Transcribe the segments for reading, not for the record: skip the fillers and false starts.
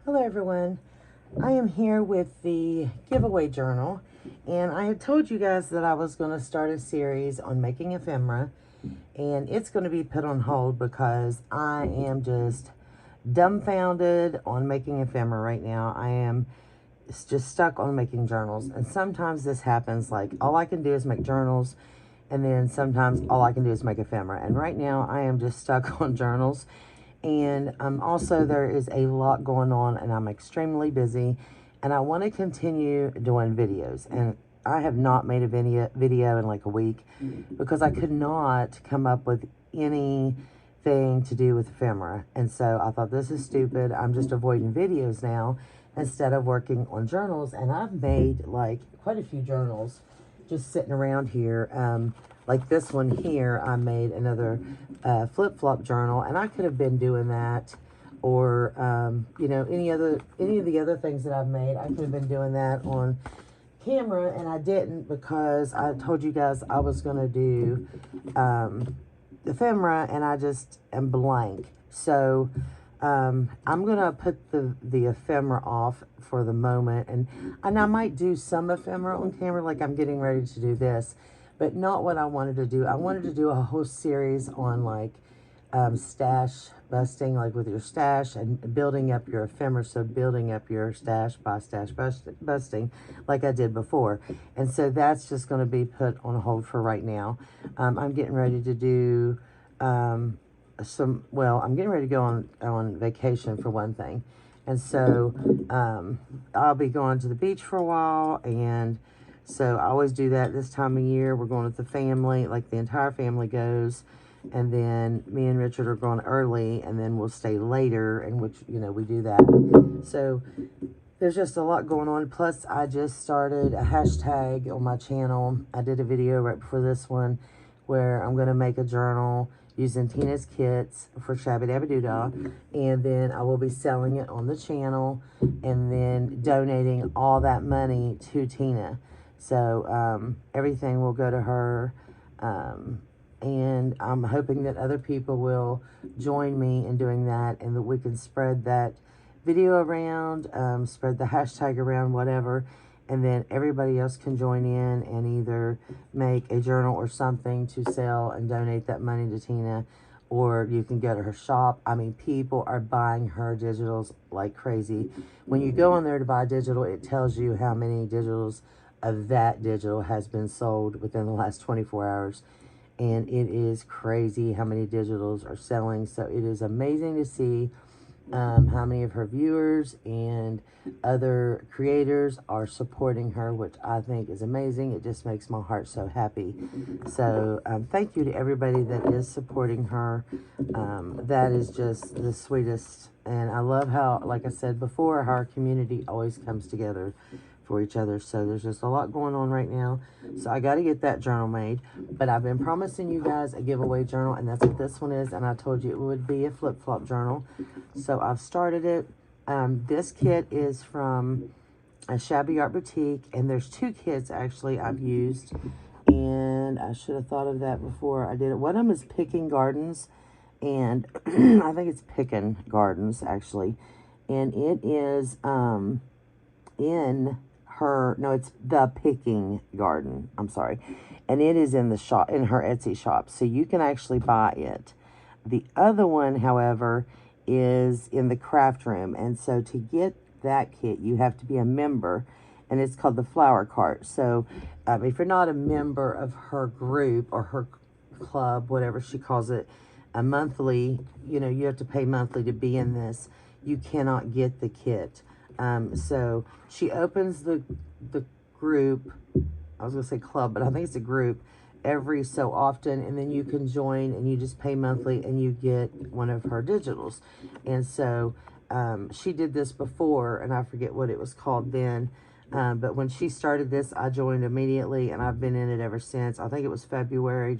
Hello everyone, I am here with the giveaway journal, and I had told you guys that I was going to start a series on making ephemera, and it's going to be put on hold because I am just dumbfounded on making ephemera right now. I am just stuck on making journals, and sometimes this happens, like all I can do is make journals, and then sometimes all I can do is make ephemera, and right now I am just stuck on journals. And also there is a lot going on, and I'm extremely busy, and I want to continue doing videos, and I have not made a video in like a week because I could not come up with anything to do with ephemera. And so I thought, this is stupid. I'm just avoiding videos now instead of working on journals. And I've made like quite a few journals just sitting around here. Like this one here, I made another flip-flop journal, and I could have been doing that, or you know, any of the other things that I've made. I could have been doing that on camera, and I didn't because I told you guys I was gonna do ephemera, and I just am blank. So I'm gonna put the ephemera off for the moment, and I might do some ephemera on camera, like I'm getting ready to do this, but not what I wanted to do. I wanted to do a whole series on like stash busting, like with your stash and building up your ephemera. So building up your stash by stash busting like I did before. And so that's just going to be put on hold for right now. I'm getting ready to do I'm getting ready to go on vacation for one thing. And so I'll be going to the beach for a while, and so I always do that this time of year. We're going with the family, like the entire family goes, and then me and Richard are going early, and then we'll stay later, and which, you know, we do that. So there's just a lot going on. Plus, I just started a hashtag on my channel. I did a video right before this one where I'm going to make a journal using Tina's kits for Shabby Dabby Doodah, and then I will be selling it on the channel and then donating all that money to Tina. So everything will go to her, and I'm hoping that other people will join me in doing that, and that we can spread that video around, spread the hashtag around, whatever, and then everybody else can join in and either make a journal or something to sell and donate that money to Tina, or you can go to her shop. I mean, people are buying her digitals like crazy. When you go on there to buy a digital, it tells you how many digitals of that digital has been sold within the last 24 hours. And it is crazy how many digitals are selling. So it is amazing to see how many of her viewers and other creators are supporting her, which I think is amazing. It just makes my heart so happy. So thank you to everybody that is supporting her. That is just the sweetest. And I love how, like I said before, how our community always comes together for each other. So there's just a lot going on right now. So I got to get that journal made. But I've been promising you guys a giveaway journal, and that's what this one is. And I told you it would be a flip-flop journal. So I've started it. This kit is from a Shabby Art Boutique, and there's two kits actually I've used. And I should have thought of that before I did it. One of them is Picking Gardens, and I think it's Pickin' Gardens actually. And it is it's the Picking Garden, I'm sorry, and it is in the shop, in her Etsy shop, so you can actually buy it. The other one, however, is in the craft room, and so to get that kit you have to be a member, and it's called the Flower Cart. So if you're not a member of her group or her club, whatever she calls it, a monthly, you know, you have to pay monthly to be in this, you cannot get the kit. So she opens the group, I was going to say club, but I think it's a group, every so often, and then you can join, and you just pay monthly, and you get one of her digitals. And so she did this before, and I forget what it was called then, but when she started this, I joined immediately, and I've been in it ever since. I think it was January,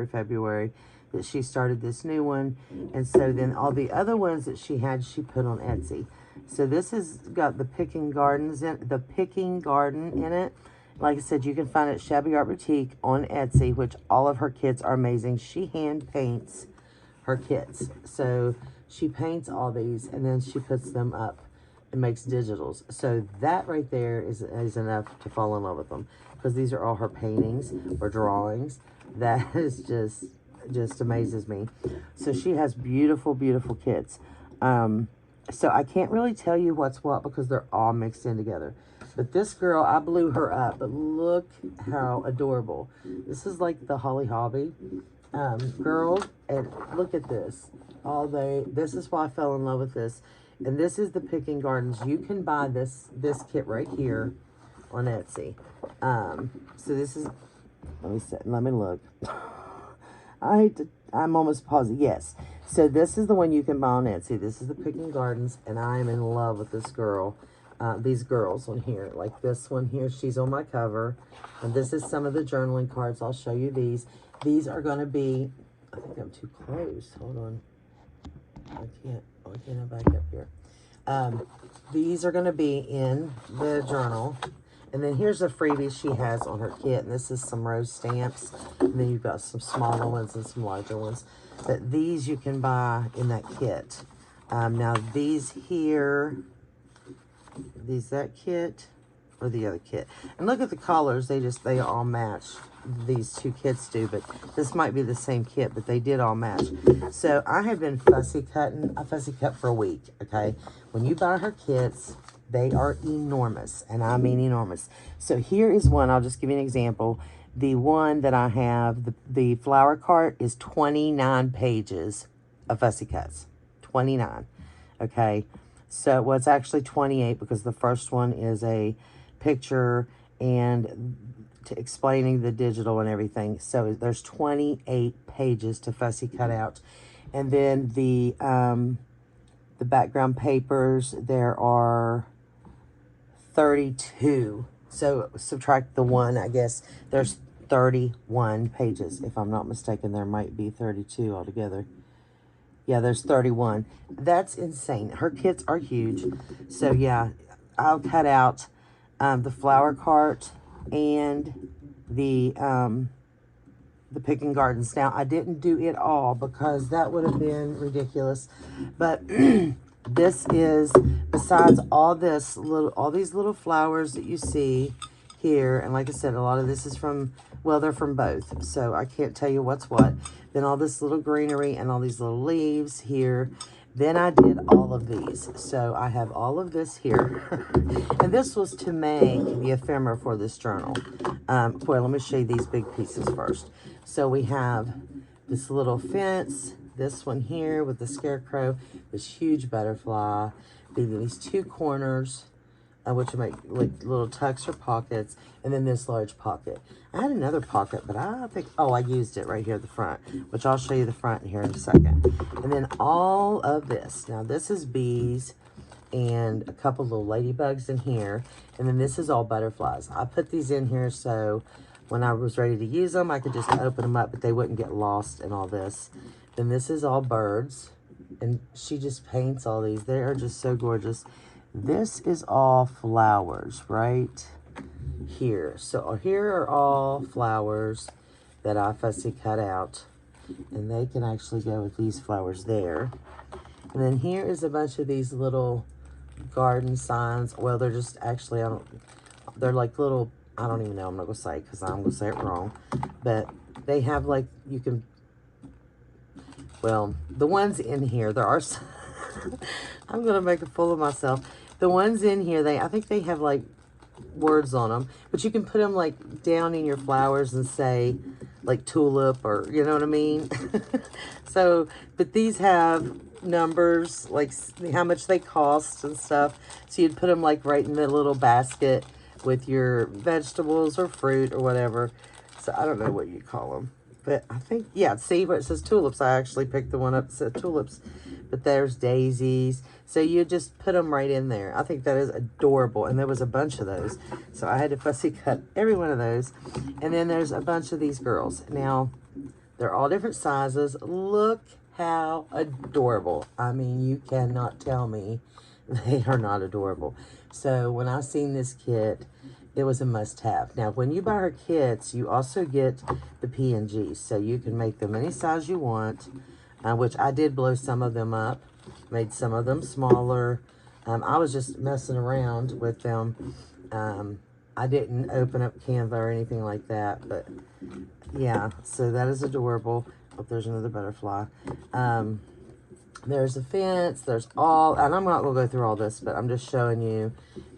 February, that she started this new one. And so then all the other ones that she had, she put on Etsy. So this has got the Picking Garden in it. Like I said, you can find it at Shabby Art Boutique on Etsy, which all of her kits are amazing. She hand paints her kits. So she paints all these, and then she puts them up. and makes digitals. So that right there is enough to fall in love with them, because these are all her paintings or drawings. That is just amazes me. So she has beautiful, beautiful kits. So I can't really tell you what's what because they're all mixed in together. But this girl, I blew her up, but look how adorable. This is like the Holly Hobby girl, and look at this. This is why I fell in love with this. And this is the Picking Gardens. You can buy this kit right here on Etsy. So this is, let me look. I'm almost positive. Yes. So this is the one you can buy on Etsy. This is the Picking Gardens, and I am in love with this girl. These girls on here, like this one here, she's on my cover. And this is some of the journaling cards. I'll show you these. These are going to be, I think I'm too close. Hold on. I can't back up here. These are going to be in the journal. And then here's the freebies she has on her kit. And this is some rose stamps. And then you've got some smaller ones and some larger ones. But these you can buy in that kit. Now these here, that kit or the other kit. And look at the colors. They all match. These two kits do, but this might be the same kit, but they did all match. So I have been fussy cutting. I fussy cut for a week, okay? When you buy her kits, they are enormous, and I mean enormous. So here is one. I'll just give you an example. The one that I have, the flower cart, is 29 pages of fussy cuts. 29, okay? So, well, it's actually 28 because the first one is a picture and explaining the digital and everything. So there's 28 pages to fussy cut out. And then the background papers, there are 32. So subtract the one, I guess there's 31 pages. If I'm not mistaken, there might be 32 altogether. Yeah, there's 31. That's insane. Her kits are huge. So yeah, I'll cut out the flower cart and the Picking Gardens. Now, I didn't do it all because that would have been ridiculous. But this is, besides all these little flowers that you see here, and like I said, a lot of this is from, well, they're from both, so I can't tell you what's what. Then all this little greenery and all these little leaves here. Then I did all of these. So I have all of this here. And this was to make the ephemera for this journal. Well, let me show you these big pieces first. So we have this little fence, this one here with the scarecrow, this huge butterfly, these two corners, which will make like little tucks or pockets, and then this large pocket. I had another pocket, but I think, oh, I used it right here at the front, which I'll show you the front here in a second. And then all of this. Now, this is bees and a couple little ladybugs in here. And then this is all butterflies. I put these in here so when I was ready to use them, I could just open them up, but they wouldn't get lost in all this. Then this is all birds. And she just paints all these. They are just so gorgeous. This is all flowers right here. So here are all flowers that I fussy cut out. And they can actually go with these flowers there. And then here is a bunch of these little garden signs. Well, they're just actually, they're like little, I don't even know, I'm not going to say because I'm going to say it wrong. But they have like, you can, well, the ones in here, there are, I'm going to make a fool of myself. The ones in here, I think they have like words on them, but you can put them like down in your flowers and say like tulip, or you know what I mean. So, but these have numbers, like how much they cost and stuff. So you'd put them like right in the little basket with your vegetables or fruit or whatever. So I don't know what you call them, but I think, yeah, see where it says tulips. I actually picked the one up that said tulips, but there's daisies. So you just put them right in there. I think that is adorable. And there was a bunch of those. So I had to fussy cut every one of those. And then there's a bunch of these girls. Now, they're all different sizes. Look how adorable. I mean, you cannot tell me they are not adorable. So when I seen this kit, it was a must-have. Now, when you buy her kits, you also get the PNGs. So you can make them any size you want, which I did blow some of them up. Made some of them smaller. I was just messing around with them. I didn't open up Canva or anything like that, but yeah, so that is adorable. Oh, there's another butterfly. There's a fence, there's all, and I'm not going to go through all this, but I'm just showing you.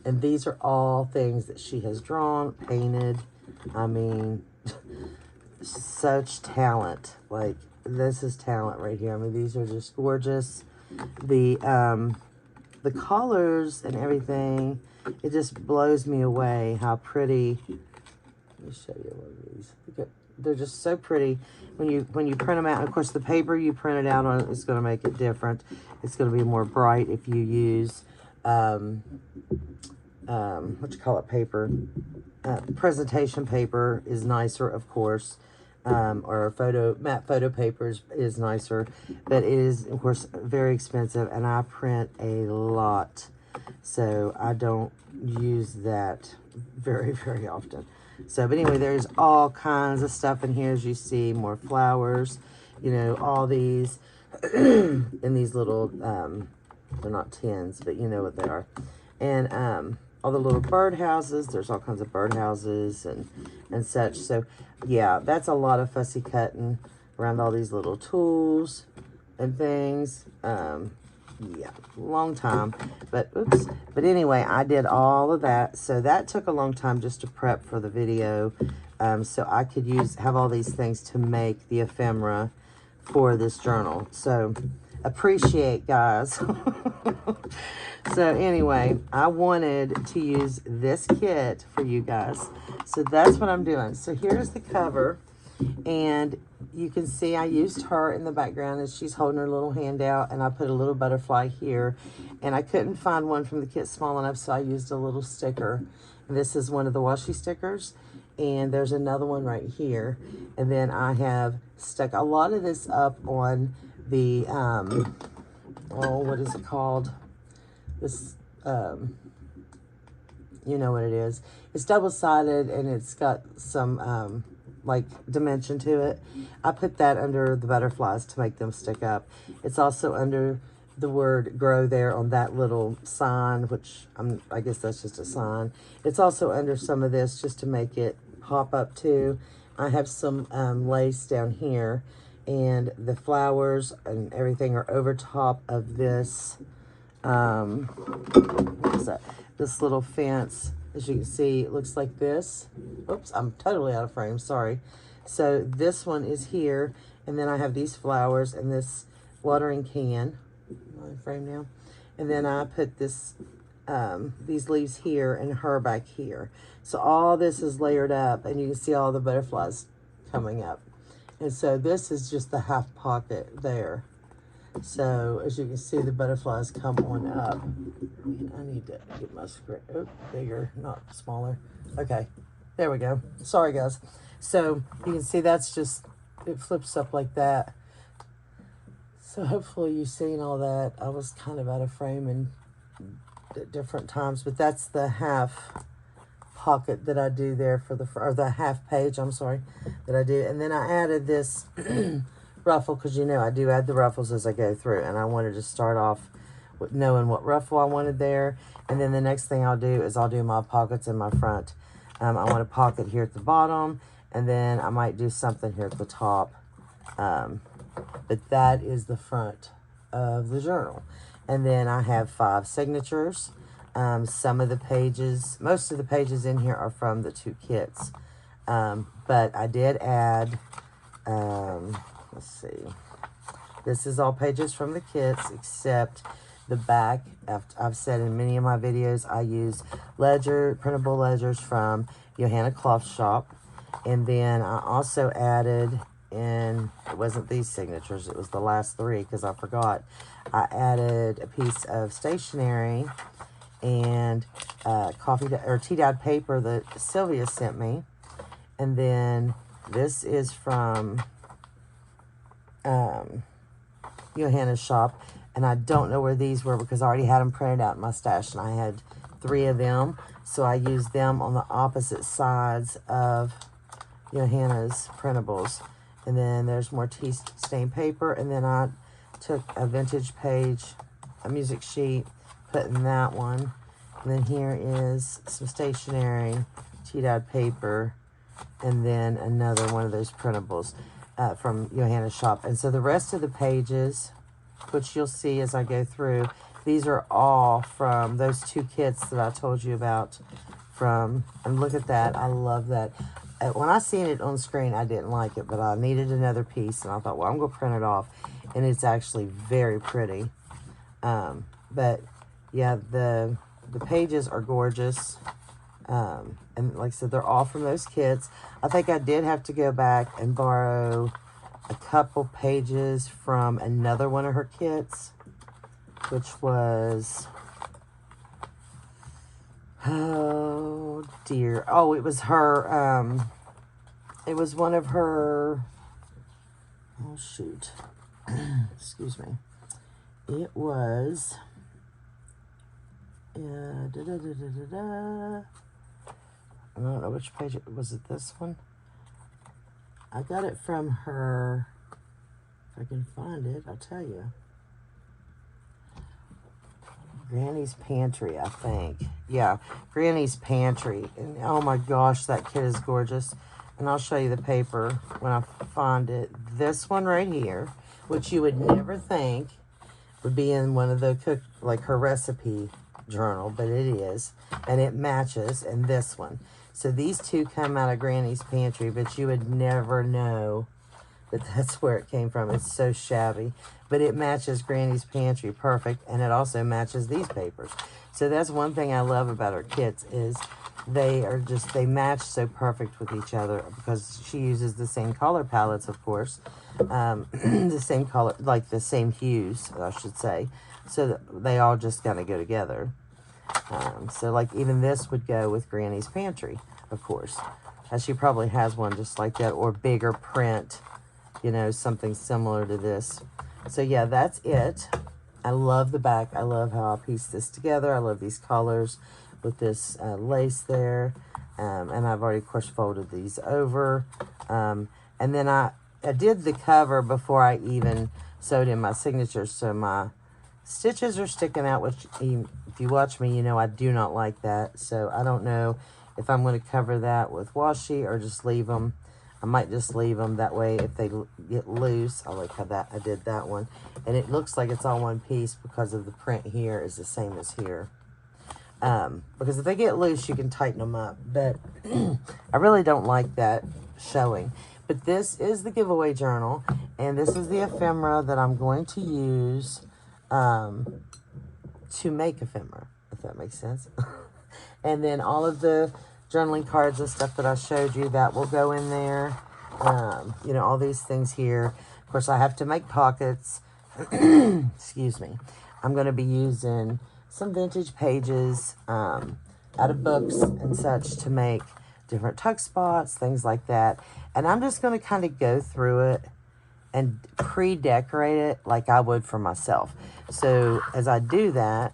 And these are all things that she has drawn, painted. I mean, such talent. Like, this is talent right here. I mean, these are just gorgeous. The colors and everything, it just blows me away how pretty. Let me show you one of these. Look at, they're just so pretty when you print them out. And of course, the paper you print it out on is going to make it different. It's going to be more bright if you use what you call it, paper. Presentation paper is nicer, of course, or matte photo paper is nicer, but it is, of course, very expensive, and I print a lot, so I don't use that very, very often. So, but anyway, there's all kinds of stuff in here, as you see, more flowers, you know, all these in these little, they're not tins, but you know what they are. And all the little birdhouses, there's all kinds of birdhouses and such. So, yeah, that's a lot of fussy cutting around all these little tools and things. Yeah, long time, but oops. But anyway, I did all of that. So that took a long time just to prep for the video. So I could have all these things to make the ephemera for this journal. So appreciate, guys. So anyway, I wanted to use this kit for you guys. So that's what I'm doing. So here's the cover. And you can see I used her in the background as she's holding her little hand out, and I put a little butterfly here, and I couldn't find one from the kit small enough, so I used a little sticker. And this is one of the washi stickers, and there's another one right here. And then I have stuck a lot of this up on the oh, what is it called, this you know what it is. It's double-sided, and it's got some like dimension to it. I put that under the butterflies to make them stick up. It's also under the word grow there on that little sign, which I guess that's just a sign. It's also under some of this just to make it pop up too. I have some lace down here, and the flowers and everything are over top of this what is that, this little fence. As you can see, it looks like this. Oops, I'm totally out of frame, sorry. So this one is here, and then I have these flowers and this watering can. Am I in frame now? And then I put this, these leaves here and her back here. So all this is layered up, and you can see all the butterflies coming up. And so this is just the half pocket there. So as you can see, the butterflies come on up. I need to get my script bigger, not smaller. Okay, there we go. Sorry, guys. So you can see that's just, it flips up like that. So hopefully you've seen all that. I was kind of out of frame in different times, but that's the half pocket that I do there for the, or the half page, I'm sorry, that I do. And then I added this ruffle, because you know I do add the ruffles as I go through, and I wanted to start off with knowing what ruffle I wanted there. And then the next thing I'll do is I'll do my pockets in my front. I want a pocket here at the bottom, and then I might do something here at the top. But that is the front of the journal. And then I have 5 signatures. Some of the pages, most of the pages in here are from the 2 kits. But I did add, let's see, this is all pages from the kits except the back. I've said in many of my videos I use printable ledgers from Johanna Cloth Shop. And then I also added in, it wasn't these signatures, it was the last 3 because I forgot. I added a piece of stationery and tea dyed paper that Sylvia sent me. And then this is from Johanna's shop, and I don't know where these were because I already had them printed out in my stash, and I had 3 of them, so I used them on the opposite sides of Johanna's printables. And then there's more tea stain paper, and then I took a vintage page, a music sheet, put in that one. And then here is some stationery, tea-dyed paper, and then another one of those printables from Johanna's shop. And so the rest of the pages, which you'll see as I go through, these are all from those 2 kits that I told you about from, and look at that, I love that. When I seen it on screen, I didn't like it, but I needed another piece, and I thought, well, I'm going to print it off, and it's actually very pretty. But yeah, the pages are gorgeous. And like I said, they're all from those kits. I think I did have to go back and borrow a couple pages from another one of her kits, which was, oh dear. Oh, it was her, it was one of her, oh shoot. Excuse me. It was, I don't know which page was it. This one? I got it from her. If I can find it, I'll tell you. Granny's Pantry, I think. Yeah, Granny's Pantry. And oh my gosh, that kit is gorgeous. And I'll show you the paper when I find it. This one right here, which you would never think would be in one of the like her recipe journal, but it is, and it matches. And this one. So these 2 come out of Granny's Pantry, but you would never know that that's where it came from. It's so shabby, but it matches Granny's Pantry perfect, and it also matches these papers. So that's one thing I love about her kits is they match so perfect with each other because she uses the same color palettes, of course, the same color, like the same hues, I should say, so that they all just kind of go together. So like even this would go with Granny's Pantry, of course, as she probably has one just like that, or bigger print, you know, something similar to this. So yeah, that's it. I love the back. I love how I pieced this together. I love these colors with this lace there. And I've already, of course, folded these over. And then I did the cover before I even sewed in my signatures, so my stitches are sticking out, which if you watch me, you know I do not like that. So I don't know if I'm going to cover that with washi or just leave them. I might just leave them that way. If they get loose, I like how that I did that one. And it looks like it's all one piece because of the print here is the same as here. Because if they get loose, you can tighten them up. But I really don't like that showing. But this is the giveaway journal. And this is the ephemera that I'm going to use to make ephemera, if that makes sense. And then all of the journaling cards and stuff that I showed you, that will go in there. You know, all these things here. Of course, I have to make pockets. Excuse me. I'm going to be using some vintage pages out of books and such to make different tuck spots, things like that. And I'm just going to kind of go through it and pre-decorate it like I would for myself. So as I do that,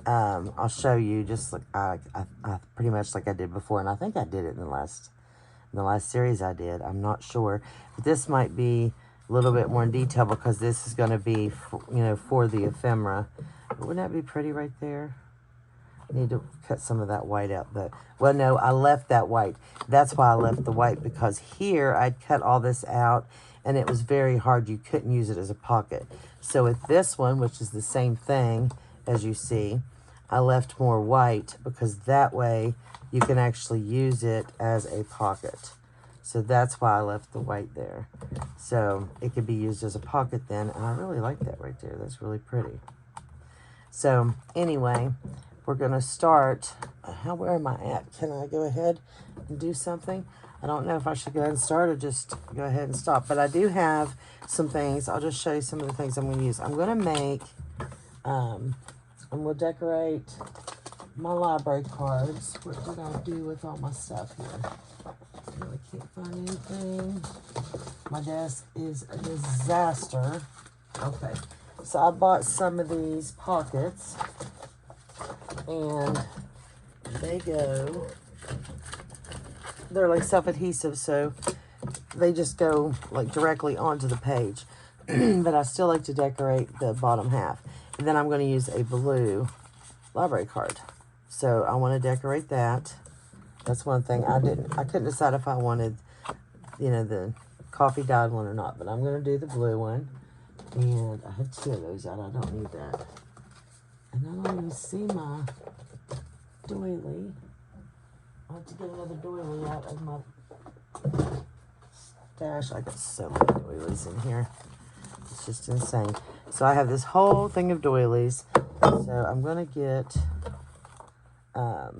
I'll show you just like I pretty much like I did before, and I think I did it in the last series I did. I'm not sure, but this might be a little bit more in detail because this is going to be for the ephemera. Wouldn't that be pretty right there? I need to cut some of that white out. Well, no, I left that white. That's why I left the white, because here I'd cut all this out and it was very hard. You couldn't use it as a pocket. So with this one, which is the same thing as you see, I left more white because that way you can actually use it as a pocket. So that's why I left the white there. So it could be used as a pocket then, and I really like that right there. That's really pretty. So anyway, we're gonna start. Where am I at? Can I go ahead and do something? I don't know if I should go ahead and start or just go ahead and stop, but I do have some things. I'll just show you some of the things I'm gonna use. I'm gonna make, I'm gonna decorate my library cards. What did I do with all my stuff here? I really can't find anything. My desk is a disaster. Okay, so I bought some of these pockets, and they go, they're like self-adhesive, so they just go like directly onto the page. But I still like to decorate the bottom half. And then I'm going to use a blue library card. So I want to decorate that. That's one thing. I couldn't decide if I wanted, you know, the coffee dyed one or not, but I'm going to do the blue one. And I have 2 of those out. I don't need that. And I don't even see my doily. I have to get another doily out of my stash. I got so many doilies in here. It's just insane. So I have this whole thing of doilies. So I'm going to get a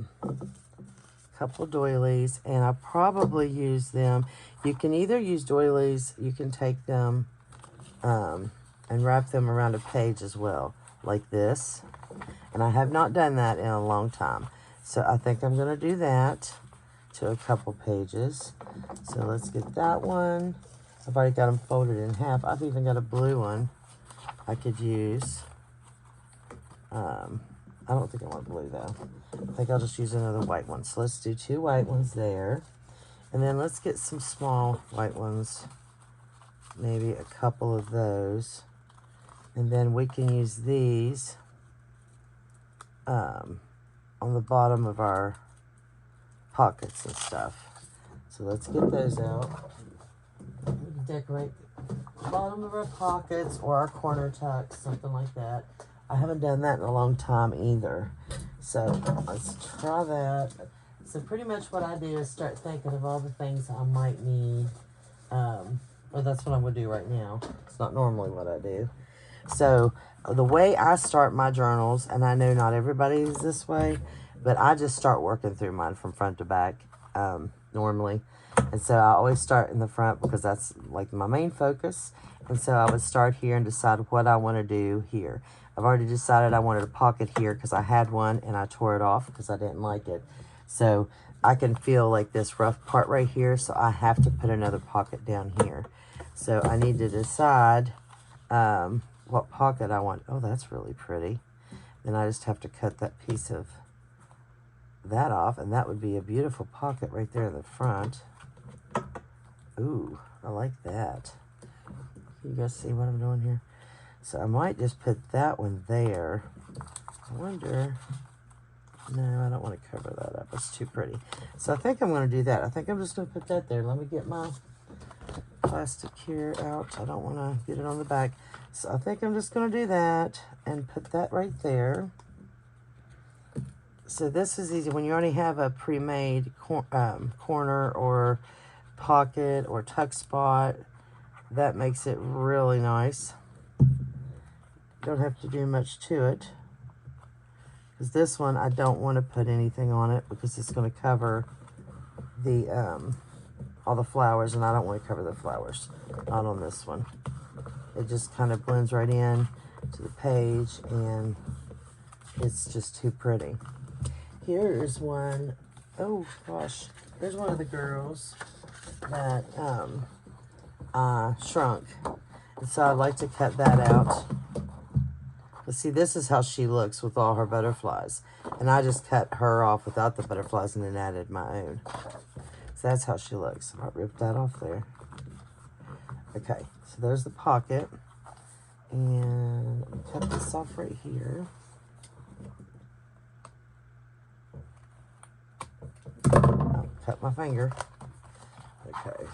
couple doilies, and I probably use them. You can either use doilies, you can take them and wrap them around a page as well, like this. And I have not done that in a long time. So I think I'm going to do that to a couple pages. So let's get that one. I've already got them folded in half. I've even got a blue one I could use. I don't think I want blue though. I think I'll just use another white one. So let's do 2 white ones there. And then let's get some small white ones. Maybe a couple of those. And then we can use these on the bottom of our pockets and stuff. So let's get those out. We can decorate the bottom of our pockets or our corner tucks, something like that. I haven't done that in a long time either. So let's try that. So pretty much what I do is start thinking of all the things I might need. Well, that's what I'm going to do right now. It's not normally what I do. So the way I start my journals, and I know not everybody is this way, but I just start working through mine from front to back normally. And so I always start in the front because that's like my main focus. And so I would start here and decide what I want to do here. I've already decided I wanted a pocket here because I had one and I tore it off because I didn't like it. So I can feel like this rough part right here, so I have to put another pocket down here. So I need to decide what pocket I want. Oh, that's really pretty. Then I just have to cut that piece of that off, and that would be a beautiful pocket right there in the front. Ooh, I like that. Can you guys see what I'm doing here? So I might just put that one there. I wonder... No, I don't want to cover that up. It's too pretty. So I think I'm going to do that. I think I'm just going to put that there. Let me get my plastic here out. I don't want to get it on the back. So I think I'm just going to do that and put that right there. So this is easy. When you already have a pre-made corner or pocket or tuck spot, that makes it really nice. Don't have to do much to it. Because this one, I don't want to put anything on it because it's going to cover the all the flowers, and I don't want to cover the flowers. Not on this one. It just kind of blends right in to the page, and it's just too pretty. Here's one. Oh gosh, here's one of the girls that shrunk, and so I'd like to cut that out. But see, this is how she looks with all her butterflies. And I just cut her off without the butterflies and then added my own. So that's how she looks. I ripped that off there. Okay, so there's the pocket. And let me cut this off right here. Oh, cut my finger. Okay.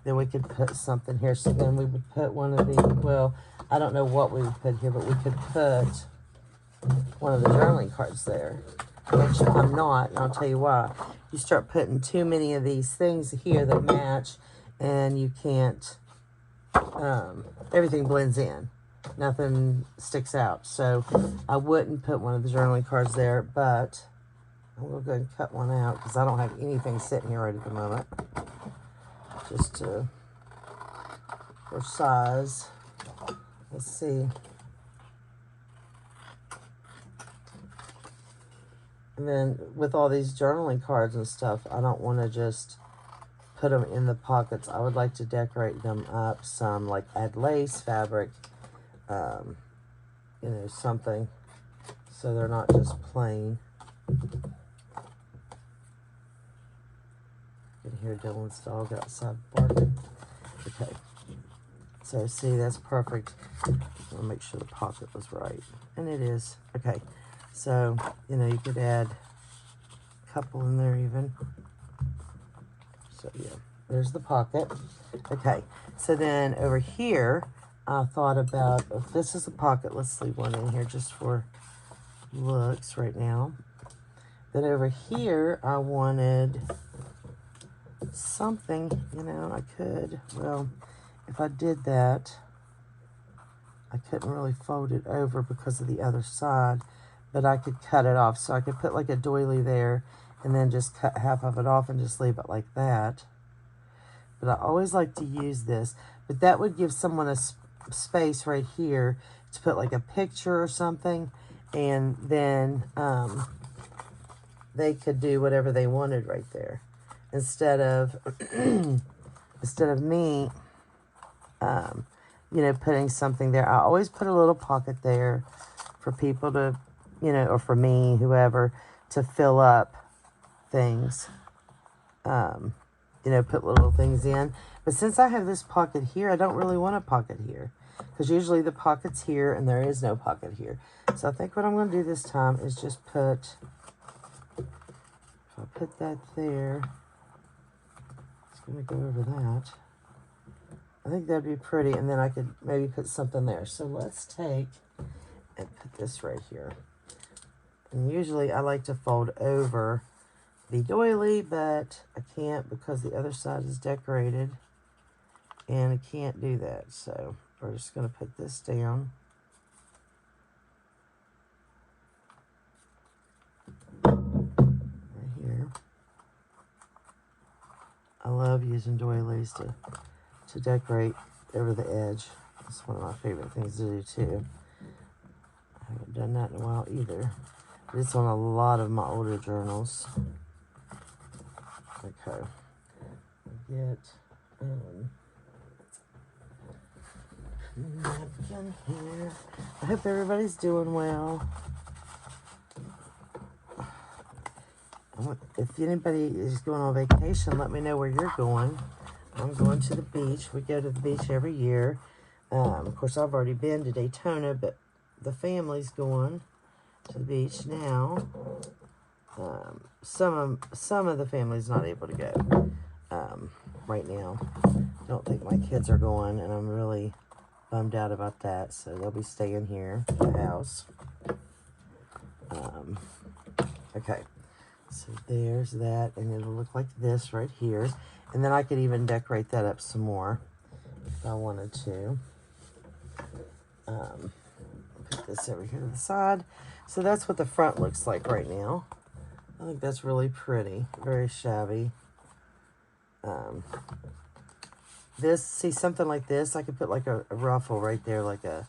Then we could put something here. So then we would put one of the, well, I don't know what we would put here, but we could put one of the journaling cards there, which I'm not, and I'll tell you why. You start putting too many of these things here that match, and you can't, everything blends in. Nothing sticks out. So I wouldn't put one of the journaling cards there, but I'm going to go ahead and cut one out because I don't have anything sitting here right at the moment. Just for size. Let's see. And then with all these journaling cards and stuff, I don't want to just put them in the pockets. I would like to decorate them up some, like add lace, fabric, you know, something, so they're not just plain. You can hear Dylan's dog outside barking. Okay, So see, that's perfect. I'll make sure the pocket was right. And it is. Okay. So, you know, you could add a couple in there even. So yeah, there's the pocket. Okay. So then over here, I thought about, if this is a pocket, let's leave one in here just for looks right now. Then over here, I wanted something, you know, I could, well, if I did that, I couldn't really fold it over because of the other side, but I could cut it off. So I could put like a doily there and then just cut half of it off and just leave it like that. But I always like to use this, but that would give someone a space right here to put like a picture or something, and then they could do whatever they wanted right there instead of me you know, putting something there. I always put a little pocket there for people to, you know, or for me, whoever, to fill up things, you know, put little things in. But since I have this pocket here, I don't really want a pocket here, because usually the pocket's here and there is no pocket here. So I think what I'm going to do this time is just put, if I put that there, it's going to go over that. I think that'd be pretty, and then I could maybe put something there. So let's take and put this right here. And usually I like to fold over the doily, but I can't because the other side is decorated, and I can't do that. So we're just going to put this down. Right here. I love using doilies to decorate over the edge. It's one of my favorite things to do too. I haven't done that in a while either. But it's on a lot of my older journals. Okay. Get napkin here. I hope everybody's doing well. If anybody is going on vacation, let me know where you're going. I'm going to the beach. We go to the beach every year. Of course, I've already been to Daytona, but the family's going to the beach now. Some of the family's not able to go right now. I don't think my kids are going, and I'm really bummed out about that. So they'll be staying here at the house. Okay. So there's that, and it'll look like this right here. And then I could even decorate that up some more if I wanted to. Put this over here to the side. So that's what the front looks like right now. I think that's really pretty, very shabby. See, something like this, I could put like a ruffle right there, like a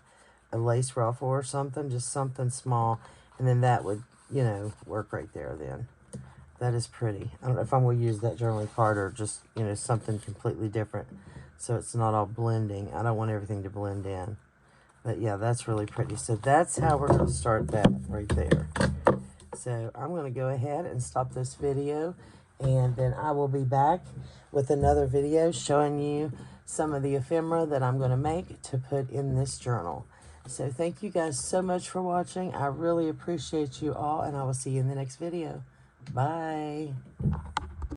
lace ruffle or something, just something small, and then that would, you know, work right there then. That is pretty. I don't know if I'm going to use that journaling card or just, you know, something completely different so it's not all blending. I don't want everything to blend in. But yeah, that's really pretty. So that's how we're going to start that right there. So I'm going to go ahead and stop this video, and then I will be back with another video showing you some of the ephemera that I'm going to make to put in this journal. So thank you guys so much for watching. I really appreciate you all, and I will see you in the next video. Bye.